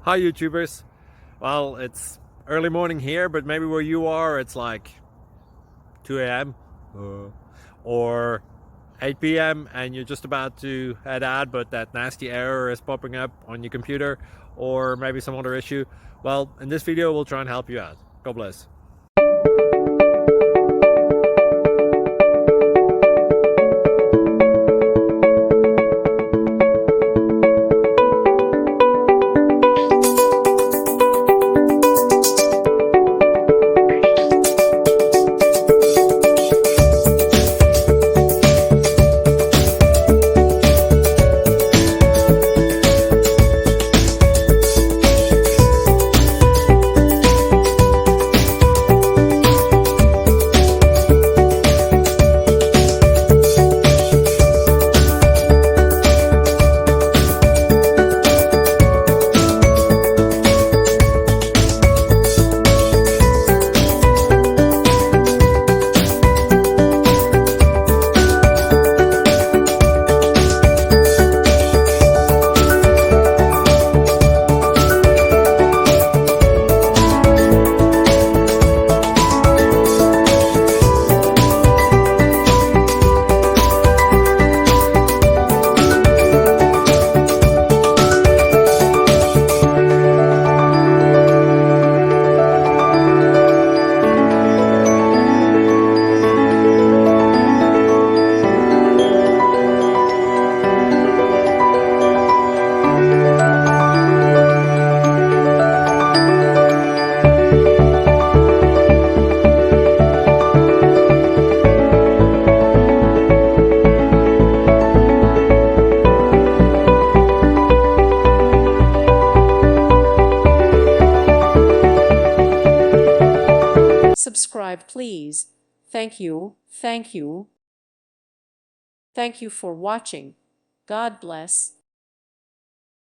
Hi YouTubers. Well, it's early morning here, but maybe where you are it's like 2 a.m. or 8 p.m. and you're just about to head out, but that nasty error is popping up on your computer, or maybe some other issue. Well, in this video we'll try and help you out. God bless. Subscribe, please. Thank you. Thank you. Thank you for watching. God bless.